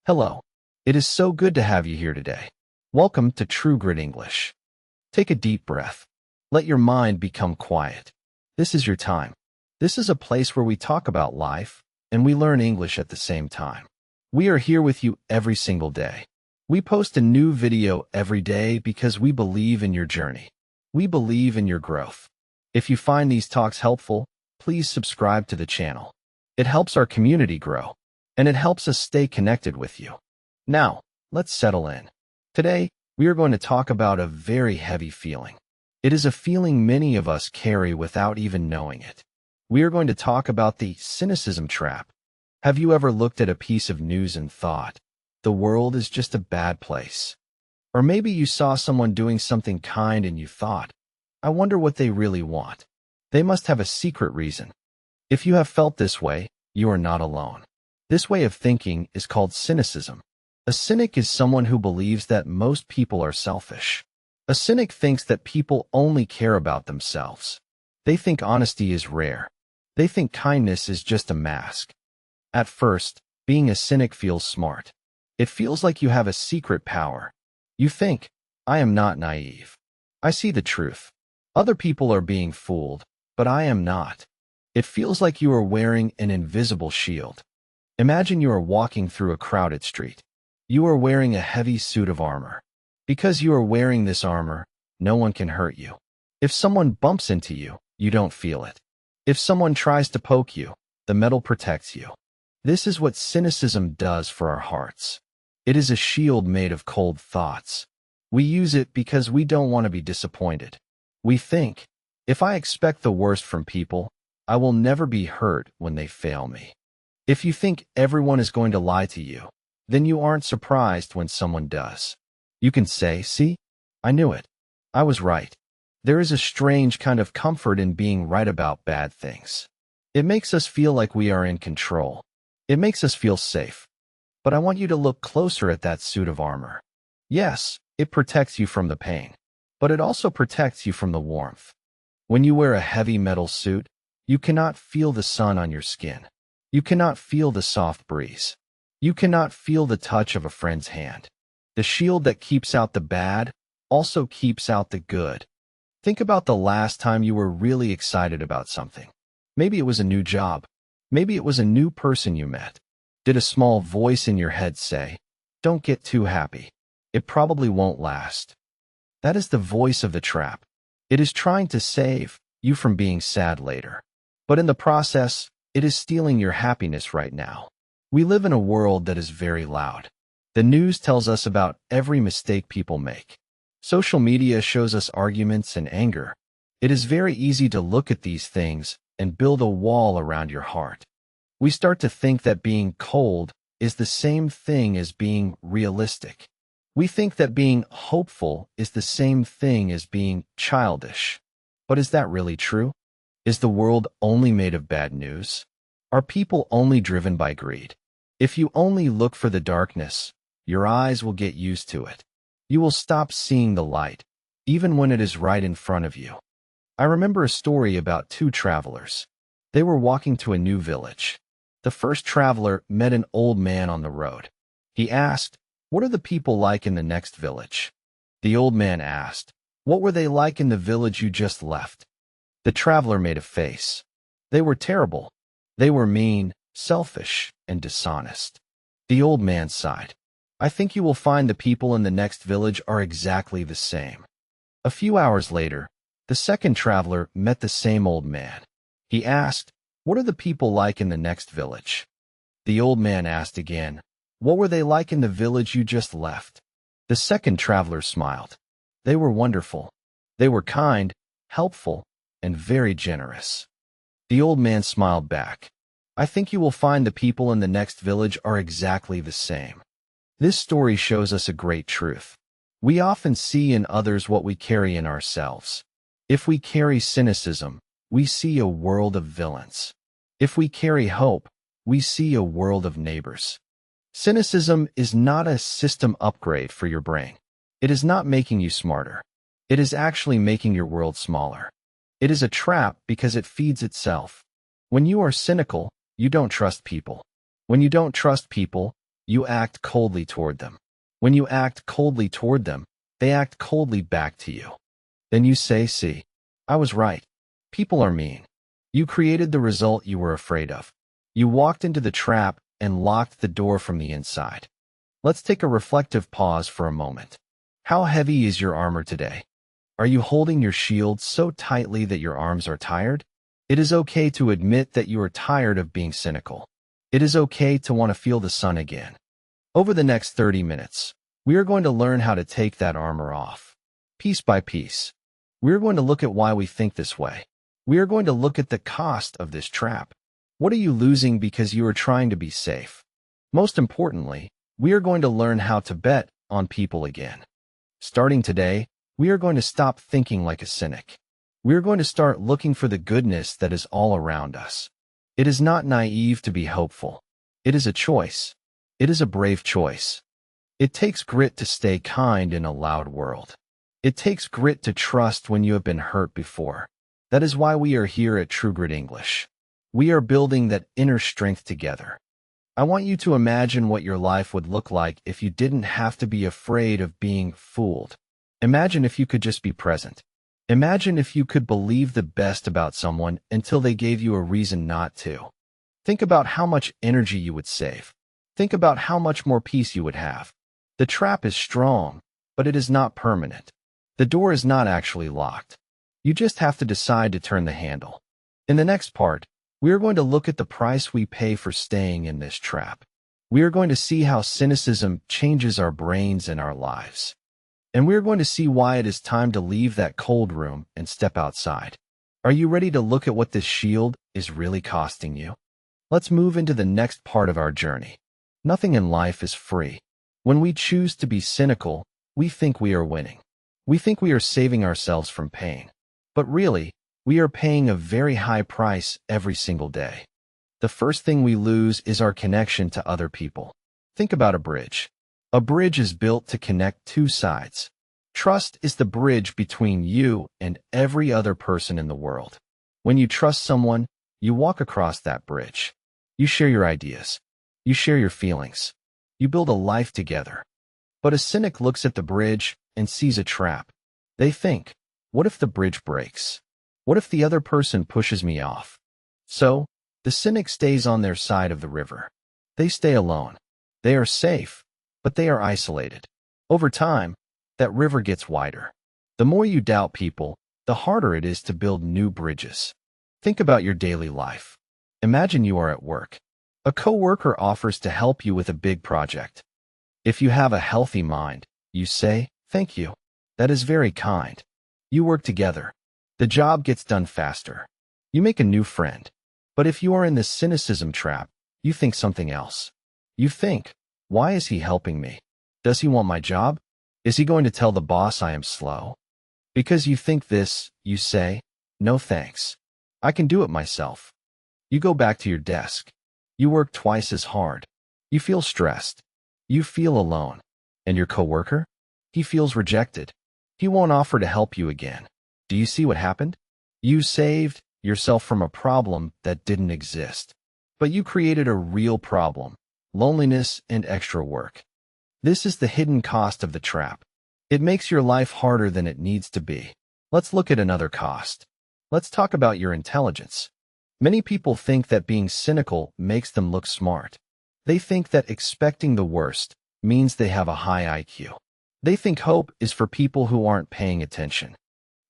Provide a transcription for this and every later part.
Hello. It is so good to have you here today. Welcome to TrueGritEnglish. Take a deep breath. Let your mind become quiet. This is your time. This is a place where we talk about life and we learn English at the same time. We are here with you every single day. We post a new video every day because we believe in your journey. We believe in your growth. If you find these talks helpful, please subscribe to the channel. It helps our community grow, and it helps us stay connected with you. Now, let's settle in. Today, we are going to talk about a very heavy feeling. It is a feeling many of us carry without even knowing it. We are going to talk about the cynicism trap. Have you ever looked at a piece of news and thought, the world is just a bad place? Or maybe you saw someone doing something kind and you thought, I wonder what they really want. They must have a secret reason. If you have felt this way, you are not alone. This way of thinking is called cynicism. A cynic is someone who believes that most people are selfish. A cynic thinks that people only care about themselves. They think honesty is rare. They think kindness is just a mask. At first, being a cynic feels smart. It feels like you have a secret power. You think, I am not naive. I see the truth. Other people are being fooled, but I am not. It feels like you are wearing an invisible shield. Imagine you are walking through a crowded street. You are wearing a heavy suit of armor. Because you are wearing this armor, no one can hurt you. If someone bumps into you, you don't feel it. If someone tries to poke you, the metal protects you. This is what cynicism does for our hearts. It is a shield made of cold thoughts. We use it because we don't want to be disappointed. We think, if I expect the worst from people, I will never be hurt when they fail me. If you think everyone is going to lie to you, then you aren't surprised when someone does. You can say, see, I knew it. I was right. There is a strange kind of comfort in being right about bad things. It makes us feel like we are in control. It makes us feel safe. But I want you to look closer at that suit of armor. Yes, it protects you from the pain, but it also protects you from the warmth. When you wear a heavy metal suit, you cannot feel the sun on your skin. You cannot feel the soft breeze. You cannot feel the touch of a friend's hand. The shield that keeps out the bad also keeps out the good. Think about the last time you were really excited about something. Maybe it was a new job. Maybe it was a new person you met. Did a small voice in your head say, don't get too happy. It probably won't last. That is the voice of the trap. It is trying to save you from being sad later. But in the process, it is stealing your happiness right now. We live in a world that is very loud. The news tells us about every mistake people make. Social media shows us arguments and anger. It is very easy to look at these things and build a wall around your heart. We start to think that being cold is the same thing as being realistic. We think that being hopeful is the same thing as being childish. But is that really true? Is the world only made of bad news? Are people only driven by greed? If you only look for the darkness, your eyes will get used to it. You will stop seeing the light, even when it is right in front of you. I remember a story about two travelers. They were walking to a new village. The first traveler met an old man on the road. He asked, what are the people like in the next village? The old man asked, what were they like in the village you just left? The traveler made a face. They were terrible. They were mean, selfish, and dishonest. The old man sighed. I think you will find the people in the next village are exactly the same. A few hours later, the second traveler met the same old man. He asked, what are the people like in the next village? The old man asked again, what were they like in the village you just left? The second traveler smiled. They were wonderful. They were kind, helpful, and very generous. The old man smiled back. I think you will find the people in the next village are exactly the same. This story shows us a great truth. We often see in others what we carry in ourselves. If we carry cynicism, we see a world of villains. If we carry hope, we see a world of neighbors. Cynicism is not a system upgrade for your brain. It is not making you smarter. It is actually making your world smaller. It is a trap because it feeds itself. When you are cynical, you don't trust people. When you don't trust people, You act coldly toward them. When you act coldly toward them, they act coldly back to you. Then you say, see, I was right. People are mean. You created the result you were afraid of. You walked into the trap and locked the door from the inside. Let's take a reflective pause for a moment. How heavy is your armor today? Are you holding your shield so tightly that your arms are tired? It is okay to admit that you are tired of being cynical. It is okay to want to feel the sun again. Over the next 30 minutes, we are going to learn how to take that armor off. Piece by piece. We are going to look at why we think this way. We are going to look at the cost of this trap. What are you losing because you are trying to be safe? Most importantly, we are going to learn how to bet on people again. Starting today, we are going to stop thinking like a cynic. We are going to start looking for the goodness that is all around us. It is not naive to be hopeful. It is a choice. It is a brave choice. It takes grit to stay kind in a loud world. It takes grit to trust when you have been hurt before. That is why we are here at TrueGritEnglish. We are building that inner strength together. I want you to imagine what your life would look like if you didn't have to be afraid of being fooled. Imagine if you could just be present. Imagine if you could believe the best about someone until they gave you a reason not to. Think about how much energy you would save. Think about how much more peace you would have. The trap is strong, but it is not permanent. The door is not actually locked. You just have to decide to turn the handle. In the next part, we are going to look at the price we pay for staying in this trap. We are going to see how cynicism changes our brains and our lives. And we are going to see why it is time to leave that cold room and step outside. Are you ready to look at what this shield is really costing you? Let's move into the next part of our journey. Nothing in life is free. When we choose to be cynical, we think we are winning. We think we are saving ourselves from pain. But really, we are paying a very high price every single day. The first thing we lose is our connection to other people. Think about a bridge. A bridge is built to connect two sides. Trust is the bridge between you and every other person in the world. When you trust someone, you walk across that bridge. You share your ideas. You share your feelings. You build a life together. But a cynic looks at the bridge and sees a trap. They think, what if the bridge breaks? What if the other person pushes me off? So, the cynic stays on their side of the river. They stay alone. They are safe, but they are isolated. Over time, that river gets wider. The more you doubt people, the harder it is to build new bridges. Think about your daily life. Imagine you are at work. A coworker offers to help you with a big project. If you have a healthy mind, you say, thank you. That is very kind. You work together. The job gets done faster. You make a new friend. But if you are in the cynicism trap, you think something else. You think, why is he helping me? Does he want my job? Is he going to tell the boss I am slow? Because you think this, you say, no thanks. I can do it myself. You go back to your desk. You work twice as hard. You feel stressed. You feel alone. And your coworker? He feels rejected. He won't offer to help you again. Do you see what happened? You saved yourself from a problem that didn't exist. But you created a real problem, loneliness and extra work. This is the hidden cost of the trap. It makes your life harder than it needs to be. Let's look at another cost. Let's talk about your intelligence. Many people think that being cynical makes them look smart. They think that expecting the worst means they have a high IQ. They think hope is for people who aren't paying attention.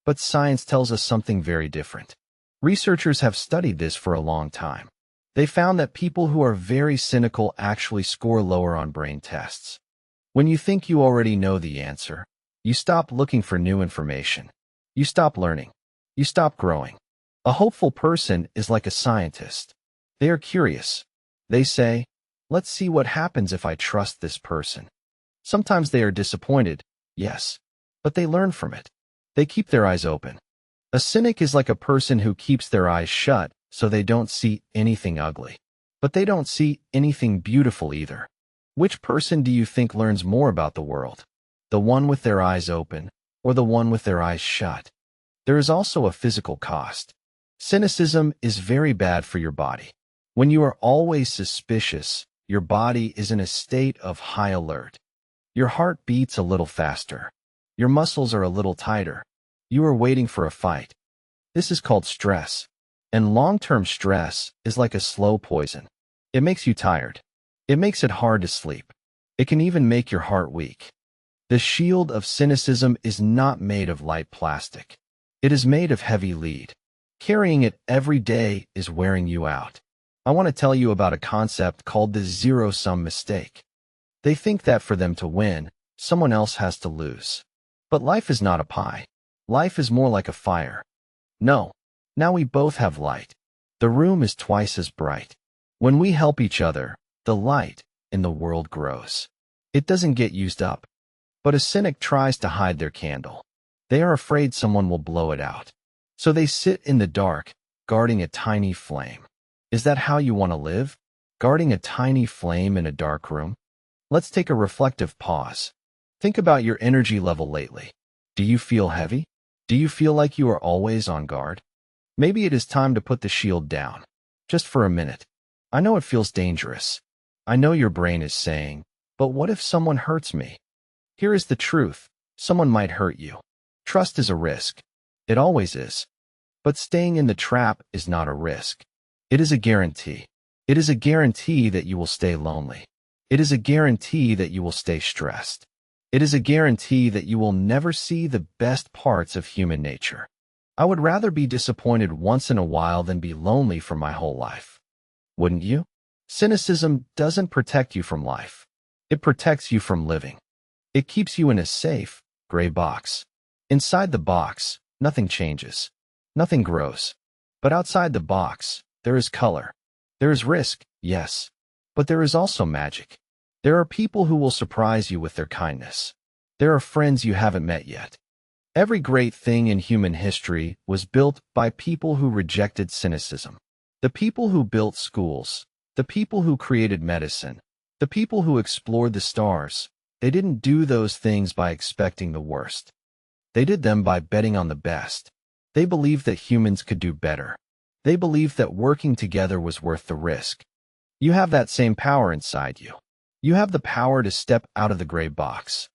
But science tells us something very different. Researchers have studied this for a long time. They found that people who are very cynical actually score lower on brain tests. When you think you already know the answer, you stop looking for new information. You stop learning. You stop growing. A hopeful person is like a scientist. They are curious. They say, let's see what happens if I trust this person. Sometimes they are disappointed, yes, but they learn from it. They keep their eyes open. A cynic is like a person who keeps their eyes shut so they don't see anything ugly. But they don't see anything beautiful either. Which person do you think learns more about the world? The one with their eyes open or the one with their eyes shut? There is also a physical cost. Cynicism is very bad for your body. When you are always suspicious, your body is in a state of high alert. Your heart beats a little faster. Your muscles are a little tighter. You are waiting for a fight. This is called stress. And long-term stress is like a slow poison. It makes you tired. It makes it hard to sleep. It can even make your heart weak. The shield of cynicism is not made of light plastic. It is made of heavy lead. Carrying it every day is wearing you out. I want to tell you about a concept called the zero-sum mistake. They think that for them to win, someone else has to lose. But life is not a pie. Life is more like a fire. No, now we both have light. The room is twice as bright. When we help each other, the light in the world grows. It doesn't get used up. But a cynic tries to hide their candle. They are afraid someone will blow it out. So they sit in the dark, guarding a tiny flame. Is that how you want to live? Guarding a tiny flame in a dark room? Let's take a reflective pause. Think about your energy level lately. Do you feel heavy? Do you feel like you are always on guard? Maybe it is time to put the shield down. Just for a minute. I know it feels dangerous. I know your brain is saying, but what if someone hurts me? Here is the truth. Someone might hurt you. Trust is a risk. It always is. But staying in the trap is not a risk. It is a guarantee. It is a guarantee that you will stay lonely. It is a guarantee that you will stay stressed. It is a guarantee that you will never see the best parts of human nature. I would rather be disappointed once in a while than be lonely for my whole life. Wouldn't you? Cynicism doesn't protect you from life. It protects you from living. It keeps you in a safe, gray box. Inside the box, nothing changes. Nothing grows. But outside the box, there is color. There is risk, yes. But there is also magic. There are people who will surprise you with their kindness. There are friends you haven't met yet. Every great thing in human history was built by people who rejected cynicism. The people who built schools, the people who created medicine, the people who explored the stars, they didn't do those things by expecting the worst. They did them by betting on the best. They believed that humans could do better. They believed that working together was worth the risk. You have that same power inside you. You have the power to step out of the gray box.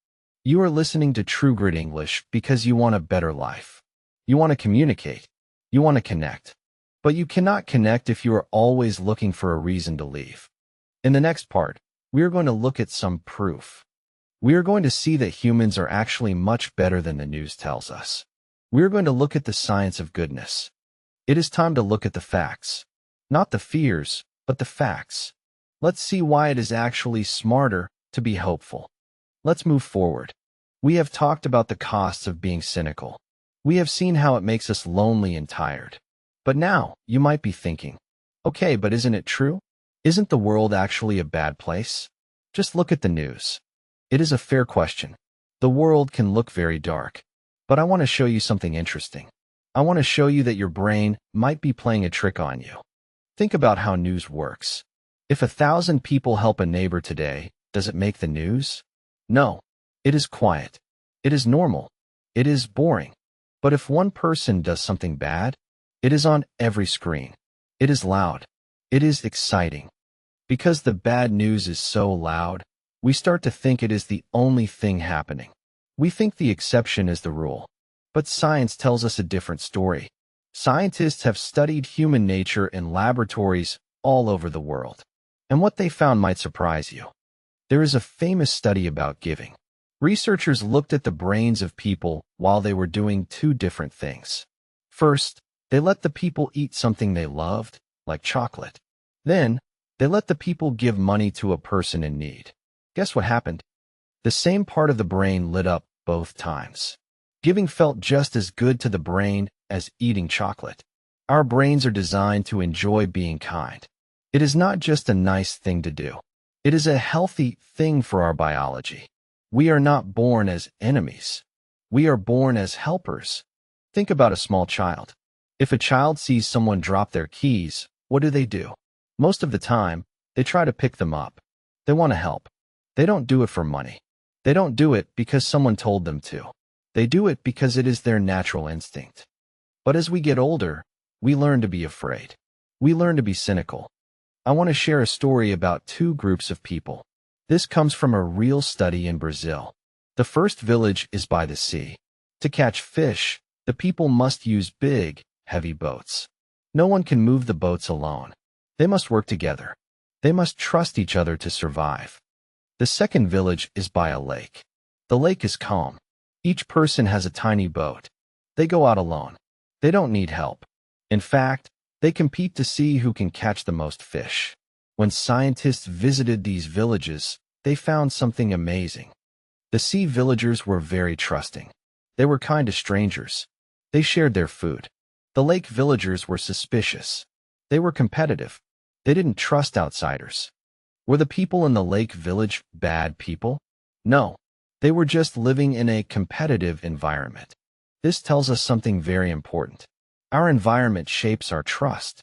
You are listening to True Grit English because you want a better life. You want to communicate. You want to connect. But you cannot connect if you are always looking for a reason to leave. In the next part, we are going to look at some proof. We are going to see that humans are actually much better than the news tells us. We are going to look at the science of goodness. It is time to look at the facts. Not the fears, but the facts. Let's see why it is actually smarter to be hopeful. Let's move forward. We have talked about the costs of being cynical. We have seen how it makes us lonely and tired. But now, you might be thinking, okay, but isn't it true? Isn't the world actually a bad place? Just look at the news. It is a fair question. The world can look very dark. But I want to show you something interesting. I want to show you that your brain might be playing a trick on you. Think about how news works. If 1,000 people help a neighbor today, does it make the news? No. It is quiet. It is normal. It is boring. But if one person does something bad, it is on every screen. It is loud. It is exciting. Because the bad news is so loud, we start to think it is the only thing happening. We think the exception is the rule. But science tells us a different story. Scientists have studied human nature in laboratories all over the world. And what they found might surprise you. There is a famous study about giving. Researchers looked at the brains of people while they were doing two different things. First, they let the people eat something they loved, like chocolate. Then, they let the people give money to a person in need. Guess what happened? The same part of the brain lit up both times. Giving felt just as good to the brain as eating chocolate. Our brains are designed to enjoy being kind. It is not just a nice thing to do. It is a healthy thing for our biology. We are not born as enemies. We are born as helpers. Think about a small child. If a child sees someone drop their keys, what do? Most of the time, they try to pick them up. They want to help. They don't do it for money. They don't do it because someone told them to. They do it because it is their natural instinct. But as we get older, we learn to be afraid. We learn to be cynical. I want to share a story about two groups of people. This comes from a real study in Brazil. The first village is by the sea. To catch fish, the people must use big, heavy boats. No one can move the boats alone. They must work together. They must trust each other to survive. The second village is by a lake. The lake is calm. Each person has a tiny boat. They go out alone. They don't need help. In fact, they compete to see who can catch the most fish. When scientists visited these villages, they found something amazing. The sea villagers were very trusting. They were kind to strangers. They shared their food. The lake villagers were suspicious. They were competitive. They didn't trust outsiders. Were the people in the lake village bad people? No. They were just living in a competitive environment. This tells us something very important. Our environment shapes our trust.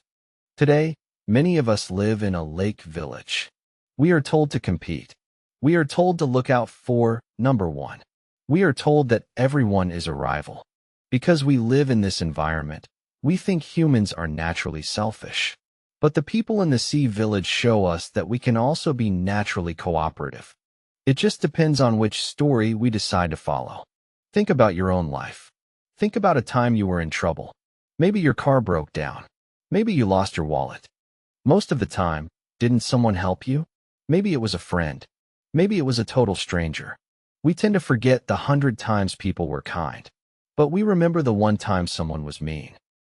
Today, many of us live in a lake village. We are told to compete. We are told to look out for number one. We are told that everyone is a rival. Because we live in this environment, we think humans are naturally selfish. But the people in the sea village show us that we can also be naturally cooperative. It just depends on which story we decide to follow. Think about your own life. Think about a time you were in trouble. Maybe your car broke down. Maybe you lost your wallet. Most of the time, didn't someone help you? Maybe it was a friend. Maybe it was a total stranger. We tend to forget the 100 times people were kind. But we remember the one time someone was mean.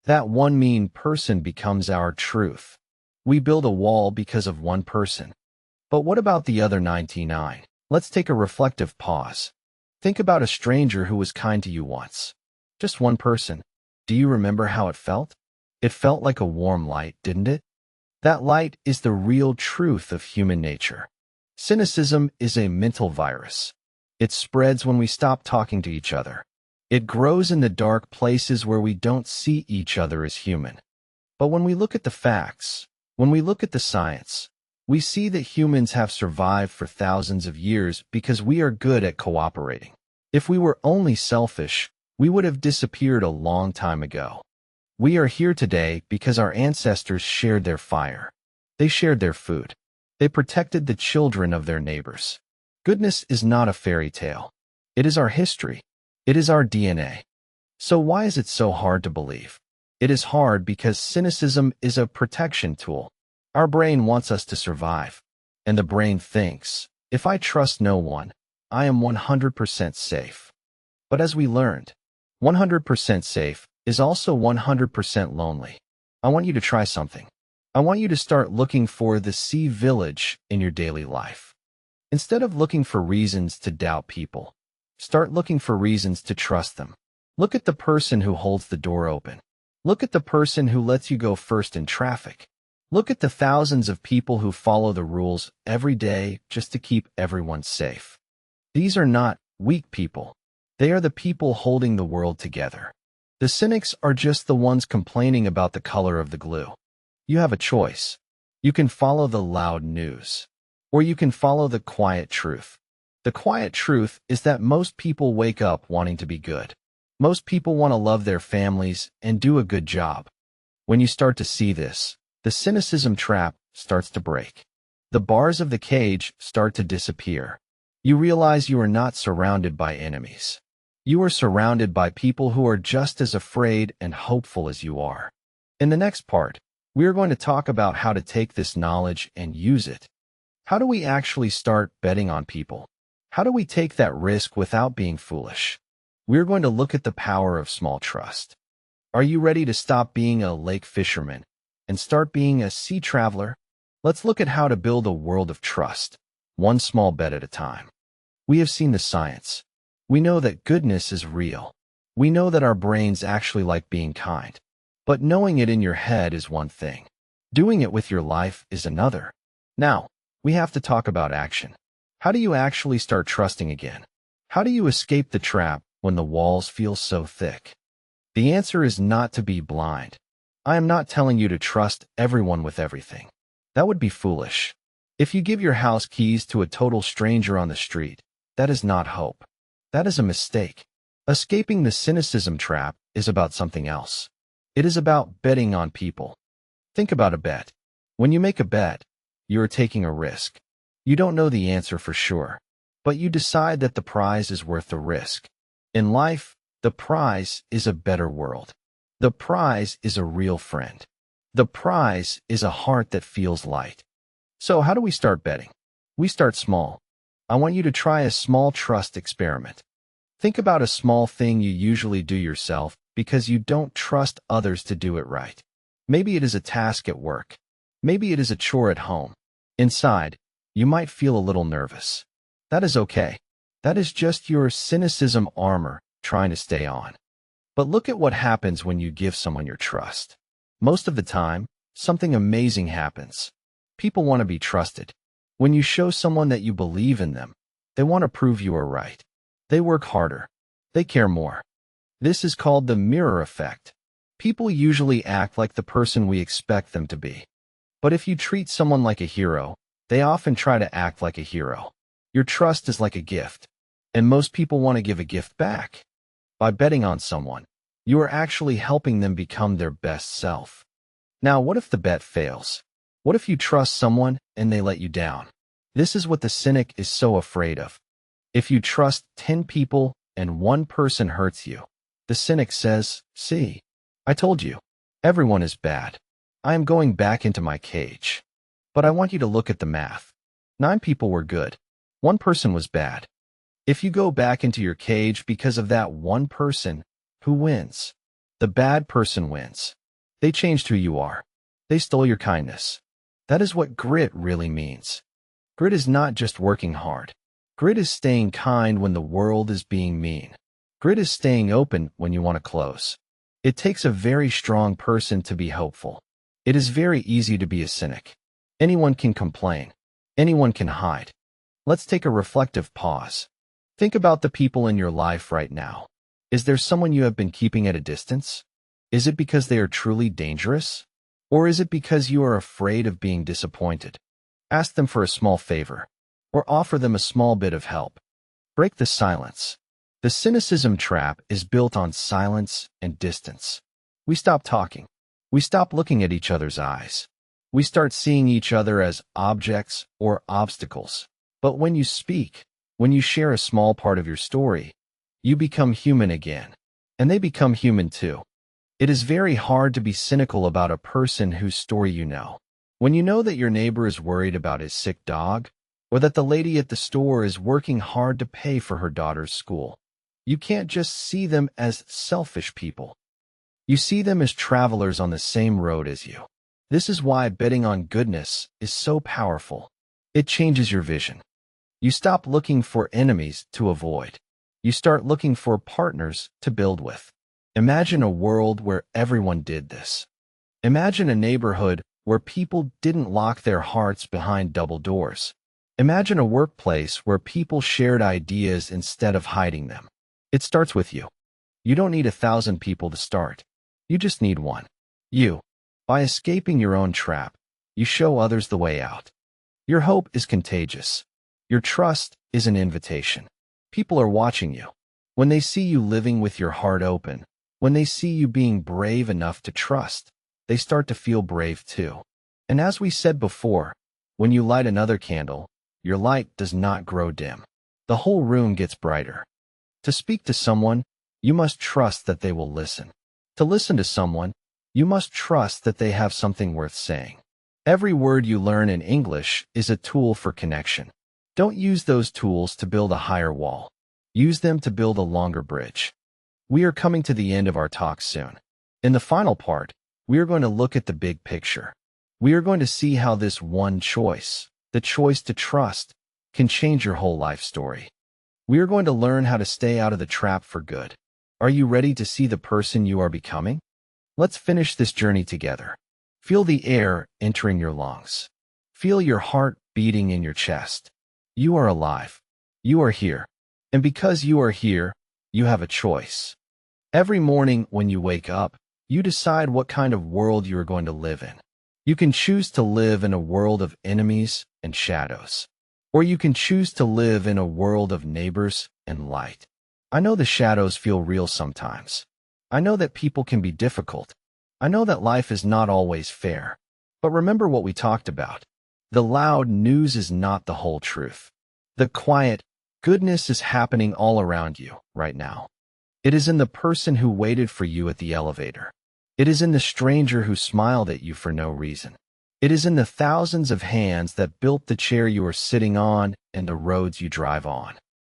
That one mean person becomes our truth. We build a wall because of one person. But what about the other 99? Let's take a reflective pause. Think about a stranger who was kind to you once. Just one person. Do you remember how it felt? It felt like a warm light, didn't it? That light is the real truth of human nature. Cynicism is a mental virus. It spreads when we stop talking to each other. It grows in the dark places where we don't see each other as human. But when we look at the facts, when we look at the science, we see that humans have survived for thousands of years because we are good at cooperating. If we were only selfish, we would have disappeared a long time ago. We are here today because our ancestors shared their fire. They shared their food. They protected the children of their neighbors. Goodness is not a fairy tale. It is our history. It is our DNA. So why is it so hard to believe? It is hard because cynicism is a protection tool. Our brain wants us to survive. And the brain thinks, if I trust no one, I am 100% safe. But as we learned, 100% safe is also 100% lonely. I want you to try something. I want you to start looking for the sea village in your daily life. Instead of looking for reasons to doubt people, start looking for reasons to trust them. Look at the person who holds the door open. Look at the person who lets you go first in traffic. Look at the thousands of people who follow the rules every day just to keep everyone safe. These are not weak people. They are the people holding the world together. The cynics are just the ones complaining about the color of the glue. You have a choice. You can follow the loud news, or you can follow the quiet truth. The quiet truth is that most people wake up wanting to be good. Most people want to love their families and do a good job. When you start to see this, the cynicism trap starts to break. The bars of the cage start to disappear. You realize you are not surrounded by enemies. You are surrounded by people who are just as afraid and hopeful as you are. In the next part, we are going to talk about how to take this knowledge and use it. How do we actually start betting on people? How do we take that risk without being foolish? We're going to look at the power of small trust. Are you ready to stop being a lake fisherman and start being a sea traveler? Let's look at how to build a world of trust, one small bet at a time. We have seen the science. We know that goodness is real. We know that our brains actually like being kind. But knowing it in your head is one thing. Doing it with your life is another. Now, we have to talk about action. How do you actually start trusting again? How do you escape the trap when the walls feel so thick? The answer is not to be blind. I am not telling you to trust everyone with everything. That would be foolish. If you give your house keys to a total stranger on the street, that is not hope. That is a mistake. Escaping the cynicism trap is about something else. It is about betting on people. Think about a bet. When you make a bet, you are taking a risk. You don't know the answer for sure, but you decide that the prize is worth the risk. In life, the prize is a better world. The prize is a real friend. The prize is a heart that feels light. So how do we start betting? We start small. I want you to try a small trust experiment. Think about a small thing you usually do yourself because you don't trust others to do it right. Maybe it is a task at work. Maybe it is a chore at home. Inside, you might feel a little nervous. That is okay. That is just your cynicism armor trying to stay on. But look at what happens when you give someone your trust. Most of the time, something amazing happens. People want to be trusted. When you show someone that you believe in them, they want to prove you are right. They work harder. They care more. This is called the mirror effect. People usually act like the person we expect them to be. But if you treat someone like a hero, they often try to act like a hero. Your trust is like a gift, and most people want to give a gift back. By betting on someone, you are actually helping them become their best self. Now, what if the bet fails? What if you trust someone and they let you down? This is what the cynic is so afraid of. If you trust 10 people and one person hurts you, the cynic says, "See, I told you, everyone is bad. I am going back into my cage." But I want you to look at the math. 9 people were good. 1 person was bad. If you go back into your cage because of that one person, who wins? The bad person wins. They changed who you are. They stole your kindness. That is what grit really means. Grit is not just working hard. Grit is staying kind when the world is being mean. Grit is staying open when you want to close. It takes a very strong person to be hopeful. It is very easy to be a cynic. Anyone can complain. Anyone can hide. Let's take a reflective pause. Think about the people in your life right now. Is there someone you have been keeping at a distance? Is it because they are truly dangerous? Or is it because you are afraid of being disappointed? Ask them for a small favor, or offer them a small bit of help. Break the silence. The cynicism trap is built on silence and distance. We stop talking. We stop looking at each other's eyes. We start seeing each other as objects or obstacles. But when you speak, when you share a small part of your story, you become human again, and they become human too. It is very hard to be cynical about a person whose story you know. When you know that your neighbor is worried about his sick dog, or that the lady at the store is working hard to pay for her daughter's school, you can't just see them as selfish people. You see them as travelers on the same road as you. This is why betting on goodness is so powerful. It changes your vision. You stop looking for enemies to avoid. You start looking for partners to build with. Imagine a world where everyone did this. Imagine a neighborhood where people didn't lock their hearts behind double doors. Imagine a workplace where people shared ideas instead of hiding them. It starts with you. You don't need 1,000 people to start. You just need one. You. By escaping your own trap, you show others the way out. Your hope is contagious. Your trust is an invitation. People are watching you. When they see you living with your heart open, when they see you being brave enough to trust, they start to feel brave too. And as we said before, when you light another candle, your light does not grow dim. The whole room gets brighter. To speak to someone, you must trust that they will listen. To listen to someone, you must trust that they have something worth saying. Every word you learn in English is a tool for connection. Don't use those tools to build a higher wall. Use them to build a longer bridge. We are coming to the end of our talk soon. In the final part, we are going to look at the big picture. We are going to see how this one choice, the choice to trust, can change your whole life story. We are going to learn how to stay out of the trap for good. Are you ready to see the person you are becoming? Let's finish this journey together. Feel the air entering your lungs. Feel your heart beating in your chest. You are alive. You are here. And because you are here, you have a choice. Every morning when you wake up, you decide what kind of world you are going to live in. You can choose to live in a world of enemies and shadows, or you can choose to live in a world of neighbors and light. I know the shadows feel real sometimes. I know that people can be difficult. I know that life is not always fair. But remember what we talked about. The loud news is not the whole truth. The quiet goodness is happening all around you right now. It is in the person who waited for you at the elevator. It is in the stranger who smiled at you for no reason. It is in the thousands of hands that built the chair you are sitting on and the roads you drive on.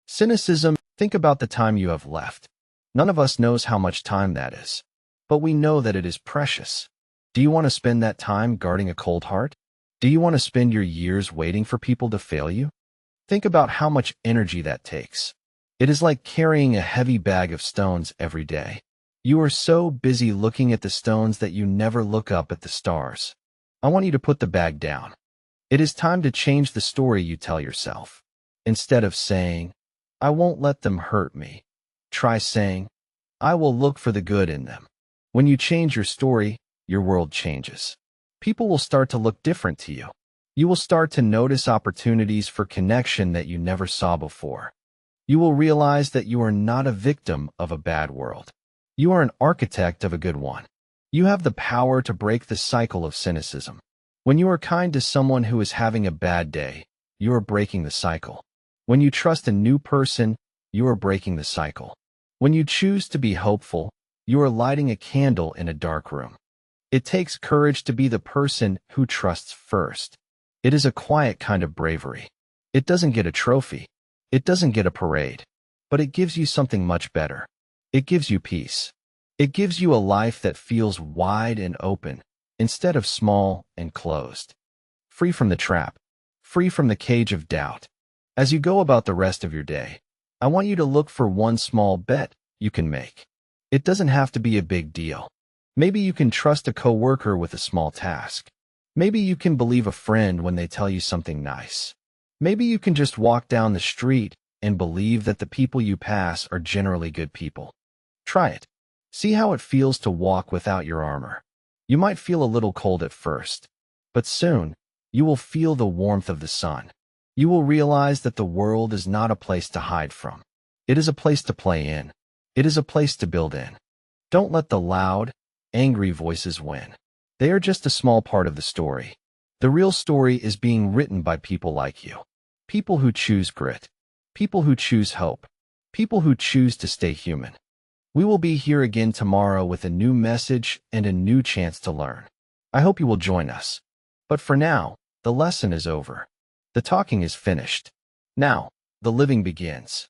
Cynicism, think about the time you have left. None of us knows how much time that is, but we know that it is precious. Do you want to spend that time guarding a cold heart? Do you want to spend your years waiting for people to fail you? Think about how much energy that takes. It is like carrying a heavy bag of stones every day. You are so busy looking at the stones that you never look up at the stars. I want you to put the bag down. It is time to change the story you tell yourself. Instead of saying, "I won't let them hurt me," try saying, "I will look for the good in them." When you change your story, your world changes. People will start to look different to you. You will start to notice opportunities for connection that you never saw before. You will realize that you are not a victim of a bad world. You are an architect of a good one. You have the power to break the cycle of cynicism. When you are kind to someone who is having a bad day, you are breaking the cycle. When you trust a new person, you are breaking the cycle. When you choose to be hopeful, you are lighting a candle in a dark room. It takes courage to be the person who trusts first. It is a quiet kind of bravery. It doesn't get a trophy. It doesn't get a parade. But it gives you something much better. It gives you peace. It gives you a life that feels wide and open, instead of small and closed. Free from the trap. Free from the cage of doubt. As you go about the rest of your day, I want you to look for one small bet you can make. It doesn't have to be a big deal. Maybe you can trust a coworker with a small task. Maybe you can believe a friend when they tell you something nice. Maybe you can just walk down the street and believe that the people you pass are generally good people. Try it. See how it feels to walk without your armor. You might feel a little cold at first, but soon you will feel the warmth of the sun. You will realize that the world is not a place to hide from. It is a place to play in. It is a place to build in. Don't let the loud, angry voices win. They are just a small part of the story. The real story is being written by people like you. People who choose grit. People who choose hope. People who choose to stay human. We will be here again tomorrow with a new message and a new chance to learn. I hope you will join us. But for now, the lesson is over. The talking is finished. Now, the living begins.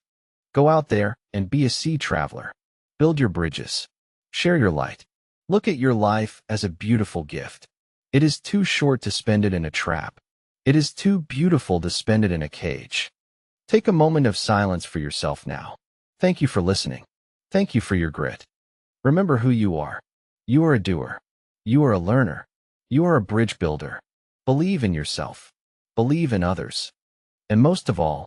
Go out there and be a sea traveler. Build your bridges. Share your light. Look at your life as a beautiful gift. It is too short to spend it in a trap. It is too beautiful to spend it in a cage. Take a moment of silence for yourself now. Thank you for listening. Thank you for your grit. Remember who you are. You are a doer. You are a learner. You are a bridge builder. Believe in yourself. Believe in others. And most of all,